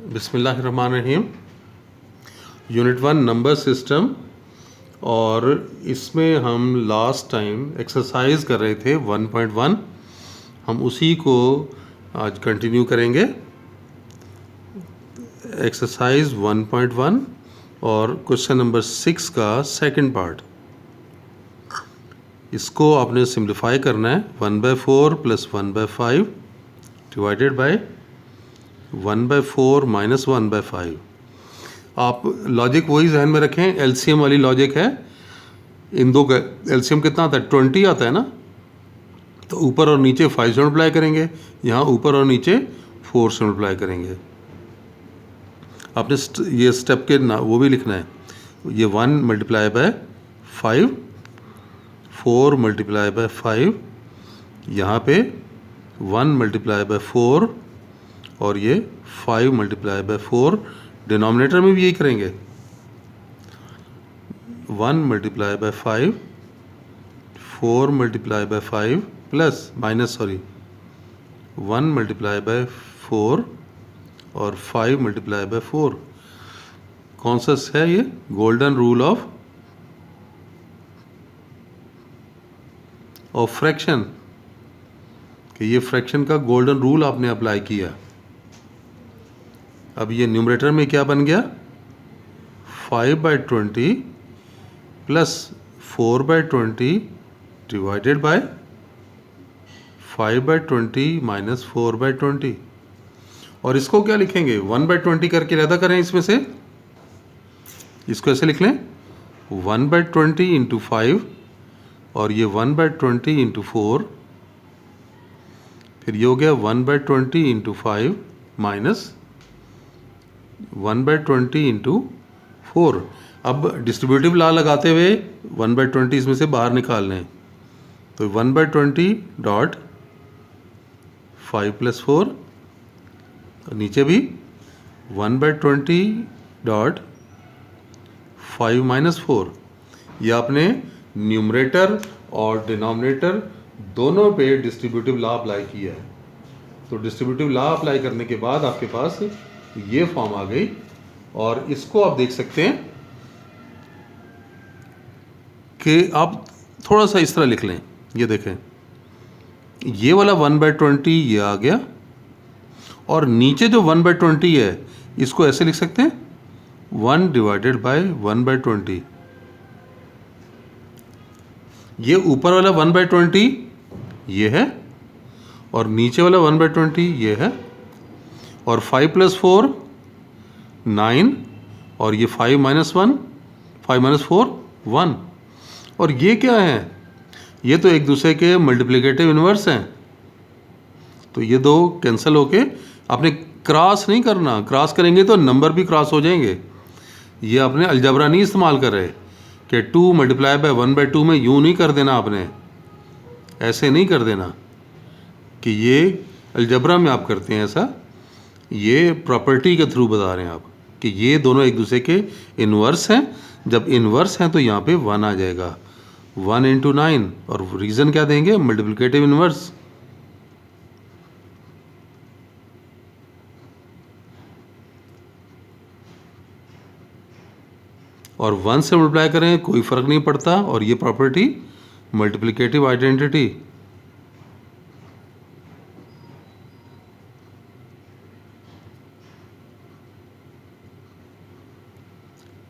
बिस्मिल्लाहिर्रहमानिर्रहीम। Unit 1 number system, और इसमें हम लास्ट टाइम एक्सरसाइज कर रहे थे 1.1। हम उसी को आज कंटिन्यू करेंगे। एक्सरसाइज 1.1 और क्वेश्चन नंबर 6 का सेकंड पार्ट। इसको आपने सिंप्लीफाई करना है। 1/4 + 1/5 डिवाइडेड बाय 1/4 - 1/5। आप लॉजिक वही जहन में रखें, एलसीएम वाली लॉजिक है। इन दो का एलसीएम कितना आता है? 20 आता है ना। तो ऊपर और नीचे 5 से मल्टीप्लाई करेंगे, यहाँ ऊपर और नीचे 4 से मल्टीप्लाई करेंगे। आपने ये स्टेप के ना वो भी लिखना है। ये 1 × 5, 4 × 5, यहाँ पे 1 × 4 और ये 5 × 4। डिनोमिनेटर में भी यही करेंगे। 1 × 5, 4 × 5 प्लस माइनस 1 × 4 और 5 × 4। कौन सा है ये? गोल्डन रूल ऑफ फ्रैक्शन, कि ये फ्रैक्शन का गोल्डन रूल आपने अप्लाई किया। अब ये न्यूमरेटर में क्या बन गया? 5/20 प्लस 4/20 डिवाइडेड बाय 5/20 माइनस 4/20। और इसको क्या लिखेंगे? 1/20 करके ज़्यादा करें इसमें से। इसको ऐसे लिख लें, 1/20 इंटू 5 और ये 1/20 इंटू 4। फिर ये हो गया 1/20 इंटू 5 माइनस 1/20 इंटू 4। अब डिस्ट्रीब्यूटिव लॉ लगाते हुए 1/20 इसमें से बाहर निकाल लें। तो 1/20 डॉट 5 + 4, और नीचे भी 1/20 डॉट 5 - 4। ये आपने न्यूमरेटर और डिनोमिनेटर दोनों पे डिस्ट्रीब्यूटिव लॉ अप्लाई किया है। तो डिस्ट्रीब्यूटिव लॉ अप्लाई करने के बाद आपके पास ये फॉर्म आ गई। और इसको आप देख सकते हैं कि आप थोड़ा सा इस तरह लिख लें। ये देखें, ये वाला 1/20 ये आ गया, और नीचे जो 1/20 है इसको ऐसे लिख सकते हैं, 1 डिवाइडेड बाय 1/20। ये ऊपर वाला 1/20 ये है, और नीचे वाला 1/20 ये है। और 5 + 4 9, और ये 5 - 1, 5 - 4 1। और ये क्या है? ये तो एक दूसरे के मल्टीप्लिकेटिव इन्वर्स हैं। तो ये दो कैंसिल होके, आपने क्रॉस नहीं करना। क्रॉस करेंगे तो नंबर भी क्रॉस हो जाएंगे। ये आपने अलजबरा नहीं इस्तेमाल कर रहे कि 2 × 1/2 में यूँ नहीं कर देना। आपने ऐसे नहीं कर देना कि ये अलजबरा में आप करते हैं ऐसा। ये प्रॉपर्टी के थ्रू बता रहे हैं आप कि ये दोनों एक दूसरे के इन्वर्स हैं। जब इन्वर्स हैं तो यहाँ पे 1 आ जाएगा, 1 × 9। और रीज़न क्या देंगे? Multiplicative inverse. और 1 से मल्टीप्लाई करें कोई फ़र्क नहीं पड़ता। और ये प्रॉपर्टी मल्टीप्लिकेटिव आइडेंटिटी।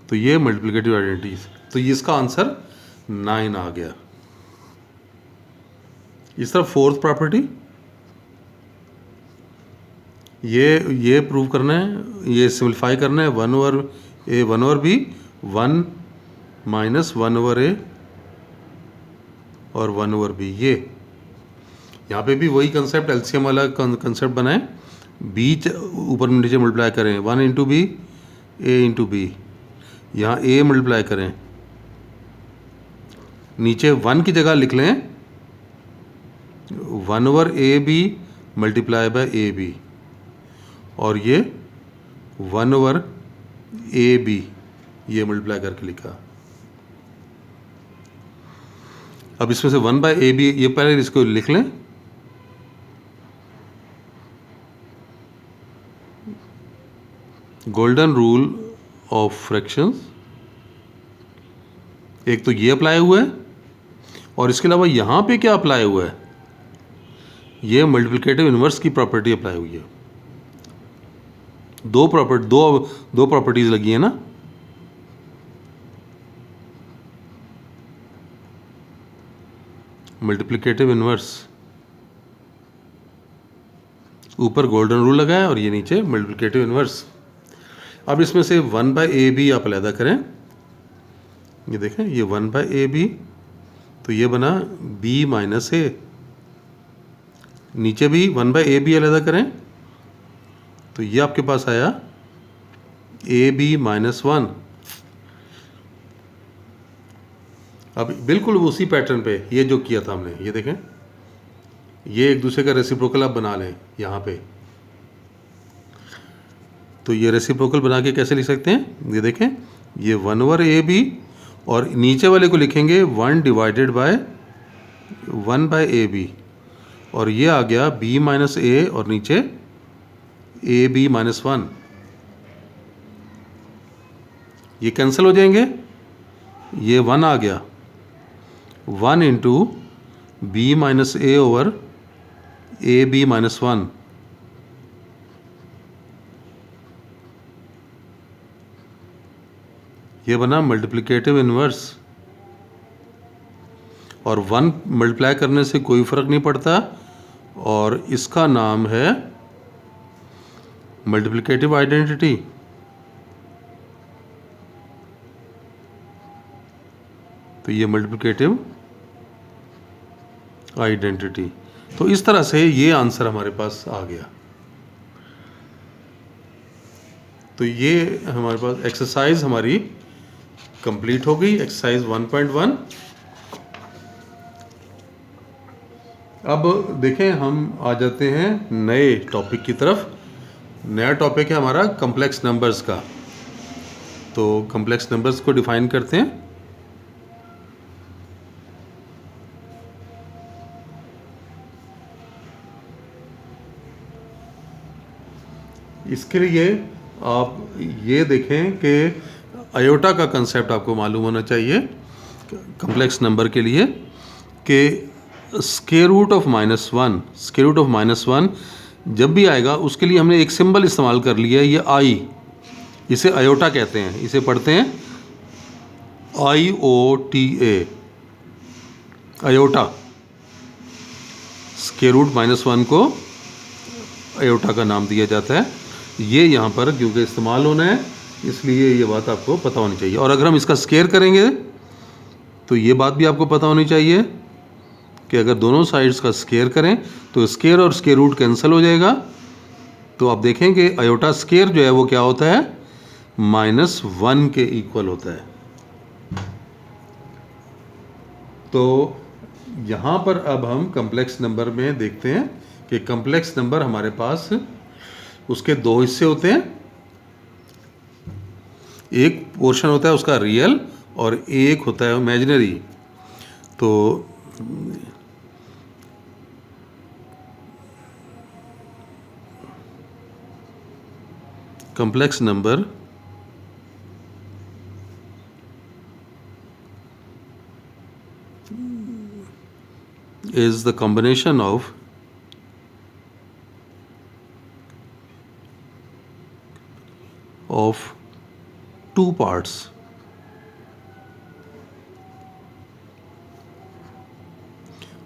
तो ये मल्टीप्लिकेटिव आइडेंटिटी। तो ये इसका आंसर 9 आ गया। इस तरह फोर्थ प्रॉपर्टी, ये प्रूव करना है, ये सिंप्लीफाई करना है। 1/a 1/b 1 - 1/a और 1/b। ये यहाँ पे भी वही कंसेप्ट, एलसीएम वाला कंसेप्ट बनाएं। बीच ऊपर नीचे मल्टीप्लाई करें, 1 × b a × b। यहाँ a मल्टीप्लाई करें, नीचे 1 की जगह लिख लें 1/ab × ab, और ये 1/ab ये मल्टीप्लाई करके लिखा। अब इसमें से 1/ab ये पहले इसको लिख लें। गोल्डन रूल ऑफ फ्रैक्शंस, एक तो ये अप्लाई हुआ है और इसके अलावा यहाँ पे क्या अप्लाई हुआ है, ये मल्टीप्लिकेटिव इन्वर्स की प्रॉपर्टी अप्लाई हुई है। दो प्रॉपर्टीज लगी है ना। मल्टीप्लिकेटिव इन्वर्स, ऊपर गोल्डन रूल लगा है और ये नीचे मल्टीप्लिकेटिव इन्वर्स। अब इसमें से 1/AB आप अलग करें, ये देखें ये 1/AB, तो ये बना B माइनस ए। नीचे भी 1/AB अलग करें तो ये आपके पास आया AB माइनस 1। अब बिल्कुल उसी पैटर्न पे ये जो किया था हमने, ये देखें, ये एक दूसरे का रेसिप्रोकल आप बना लें यहाँ पे। तो ये रेसिप्रोकल बना के कैसे लिख सकते हैं, ये देखें, ये 1/AB और नीचे वाले को लिखेंगे 1/1/AB और ये आ गया B माइनस ए और नीचे AB माइनस 1। ये कैंसिल हो जाएंगे, ये 1 आ गया, 1 इंटू B माइनस ए ओवर AB माइनस 1। ये बना मल्टीप्लिकेटिव इन्वर्स, और 1 मल्टीप्लाई करने से कोई फर्क नहीं पड़ता और इसका नाम है मल्टीप्लिकेटिव आइडेंटिटी। तो ये मल्टीप्लिकेटिव आइडेंटिटी। तो इस तरह से ये आंसर हमारे पास आ गया। तो ये हमारे पास एक्सरसाइज हमारी कंप्लीट हो गई, एक्सरसाइज 1.1। अब देखें हम आ जाते हैं नए टॉपिक की तरफ। नया टॉपिक है हमारा कॉम्प्लेक्स नंबर्स का। तो कॉम्प्लेक्स नंबर्स को डिफाइन करते हैं। इसके लिए आप ये देखें कि आयोटा का कंसेप्ट आपको मालूम होना चाहिए कॉम्प्लेक्स नंबर के लिए, कि square root of -1, square root of -1 जब भी आएगा उसके लिए हमने एक सिंबल इस्तेमाल कर लिया है, ये आई, इसे आयोटा कहते हैं। इसे पढ़ते हैं IOTA, आयोटा। स्क्वायर रूट -1 को आयोटा का नाम दिया जाता है। ये यहाँ पर क्योंकि इस्तेमाल होना है इसलिए ये बात आपको पता होनी चाहिए। और अगर हम इसका स्क्वायर करेंगे तो ये बात भी आपको पता होनी चाहिए कि अगर दोनों साइड्स का स्क्वायर करें तो स्क्वायर और स्क्वायर रूट कैंसिल हो जाएगा। तो आप देखें कि आयोटा स्क्वायर जो है वो क्या होता है, -1 के इक्वल होता है। तो यहाँ पर अब हम कॉम्प्लेक्स नंबर में देखते हैं कि कॉम्प्लेक्स नंबर हमारे पास उसके दो हिस्से होते हैं। एक पोर्शन होता है उसका रियल और एक होता है इमेजिनरी। तो complex number is the combination of two parts.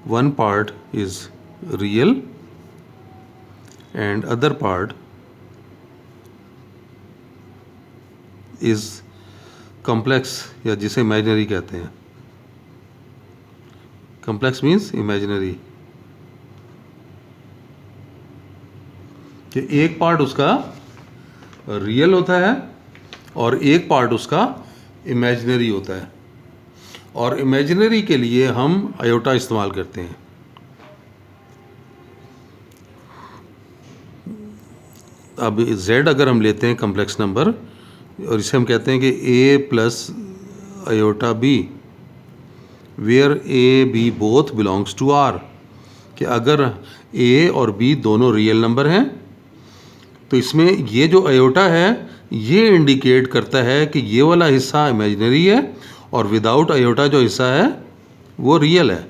One part is real and other part is complex, या जिसे imaginary कहते हैं। complex means imaginary, कि एक पार्ट उसका रियल होता है और एक पार्ट उसका इमेजिनरी होता है। और इमेजिनरी के लिए हम आयोटा इस्तेमाल करते हैं। अब z अगर हम लेते हैं कॉम्प्लेक्स नंबर और इसे हम कहते हैं कि a plus iota b, where a b both belongs to r, कि अगर a और b दोनों रियल नंबर हैं तो इसमें ये जो आयोटा है ये इंडिकेट करता है कि ये वाला हिस्सा इमेजिनरी है और विदाउट आयोटा जो हिस्सा है वो रियल है।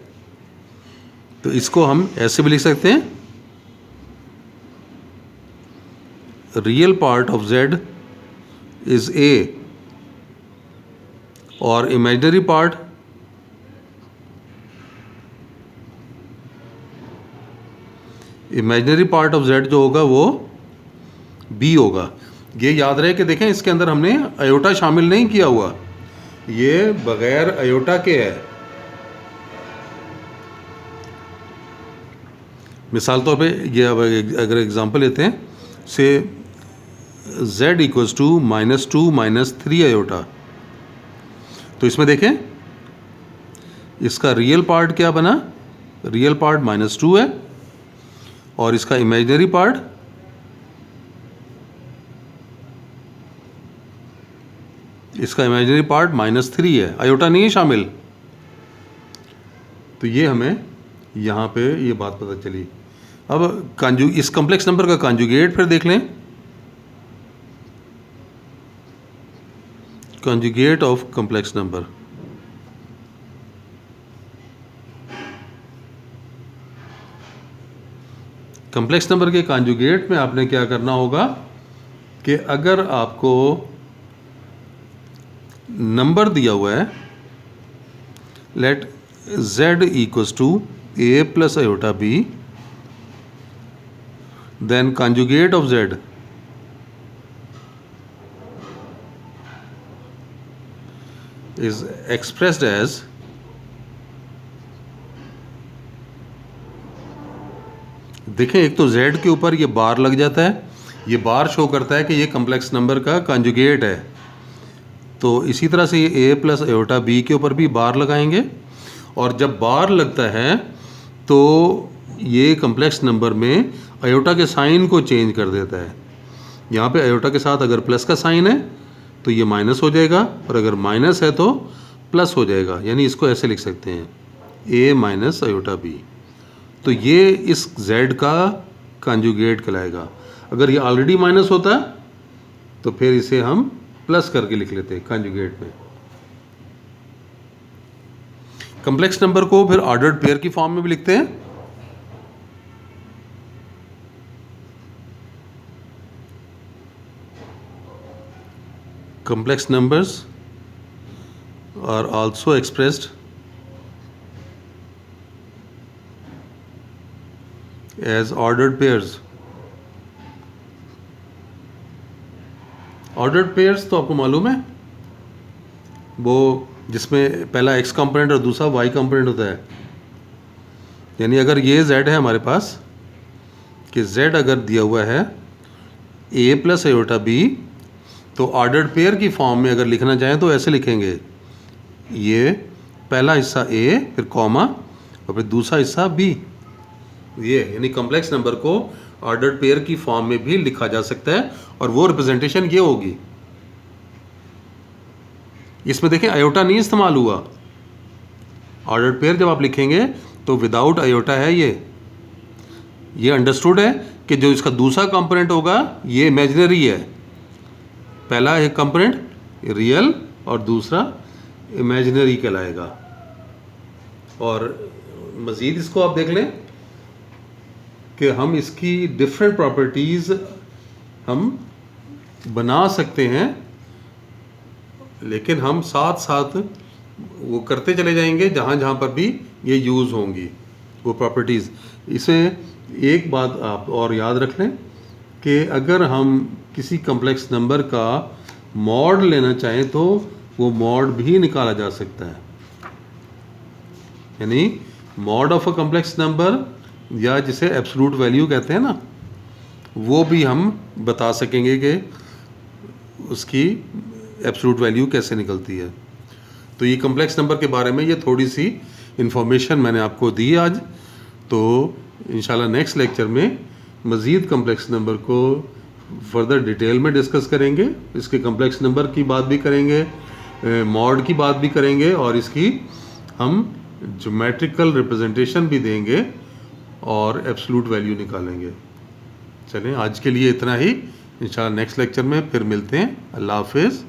तो इसको हम ऐसे भी लिख सकते हैं, real part of z is a और इमेजिनरी पार्ट ऑफ z जो होगा वो b होगा। ये याद रहे कि देखें इसके अंदर हमने आयोटा शामिल नहीं किया हुआ, ये बगैर आयोटा के है। मिसाल तौर पे ये अगर एग्जांपल लेते हैं, से z इक्वल्स टू -2 -3 आयोटा, तो इसमें देखें इसका रियल पार्ट क्या बना, रियल पार्ट -2 है और इसका इमेजिनरी पार्ट -3 है, आयोटा नहीं है शामिल। तो ये हमें यहाँ पे ये बात पता चली। अब इस कॉम्प्लेक्स नंबर का कॉन्जुगेट फिर देख लें, conjugate of complex number. Complex number के कॉन्जुगेट में आपने क्या करना होगा कि अगर आपको नंबर दिया हुआ है, let z equals to a plus iota b, then conjugate of z is expressed as देखें एक तो z के ऊपर ये बार लग जाता है, ये बार शो करता है कि ये कॉम्प्लेक्स नंबर का कॉन्जुगेट है। तो इसी तरह से ये a प्लस आयोटा b के ऊपर भी बार लगाएंगे और जब बार लगता है तो ये कॉम्प्लेक्स नंबर में आयोटा के साइन को चेंज कर देता है। यहाँ पे आयोटा के साथ अगर प्लस का साइन है तो ये माइनस हो जाएगा और अगर माइनस है तो प्लस हो जाएगा, यानी इसको ऐसे लिख सकते हैं a माइनस आयोटा b। तो ये इस z का कॉन्जुगेट कहलाएगा। अगर ये ऑलरेडी माइनस होता तो फिर इसे हम प्लस करके लिख लेते हैं कॉन्जुगेट में। कॉम्प्लेक्स नंबर को फिर ऑर्डर्ड पेयर की फॉर्म में भी लिखते हैं। Complex numbers are also expressed as ordered pairs. Ordered pairs तो आपको मालूम है, वो जिसमें पहला x कंपोनेंट और दूसरा y कंपोनेंट होता है। यानी अगर ये z है हमारे पास, कि z अगर दिया हुआ है a प्लस आयोटा b, तो ऑर्डर्ड पेयर की फॉर्म में अगर लिखना चाहें तो ऐसे लिखेंगे, ये पहला हिस्सा a फिर कॉमा और फिर दूसरा हिस्सा b। ये यानी कॉम्प्लेक्स नंबर को ऑर्डर्ड पेयर की फॉर्म में भी लिखा जा सकता है और वो रिप्रेजेंटेशन ये होगी। इसमें देखें आयोटा नहीं इस्तेमाल हुआ। ऑर्डर्ड पेयर जब आप लिखेंगे तो विदाउट आयोटा है। ये अंडरस्टूड है कि जो इसका दूसरा कंपोनेंट होगा ये इमेजिनरी है। पहला एक कंपोनेंट रियल और दूसरा इमेजिनरी कहलाएगा। और मज़ीद इसको आप देख लें कि हम इसकी डिफरेंट प्रॉपर्टीज़ हम बना सकते हैं, लेकिन हम साथ साथ वो करते चले जाएंगे जहाँ जहाँ पर भी ये यूज़ होंगी वो प्रॉपर्टीज़। इसमें एक बात आप और याद रख लें कि अगर हम किसी कॉम्प्लेक्स नंबर का मॉड लेना चाहें तो वो मॉड भी निकाला जा सकता है। यानी mod of a complex number, या जिसे एब्सोल्यूट वैल्यू कहते हैं ना, वो भी हम बता सकेंगे कि उसकी एब्सोल्यूट वैल्यू कैसे निकलती है। तो ये कॉम्प्लेक्स नंबर के बारे में ये थोड़ी सी इंफॉर्मेशन मैंने आपको दी आज। तो इंशाल्लाह नेक्स्ट लेक्चर में मज़ीद कॉम्प्लेक्स नंबर को फर्दर डिटेल में डिस्कस करेंगे। इसके कॉम्प्लेक्स नंबर की बात भी करेंगे, मॉड की बात भी करेंगे और इसकी हम ज्योमेट्रिकल रिप्रेजेंटेशन भी देंगे और एब्सोल्यूट वैल्यू निकालेंगे। चलें, आज के लिए इतना ही। इंशाल्लाह नेक्स्ट लेक्चर में फिर मिलते हैं। अल्लाह हाफिज़।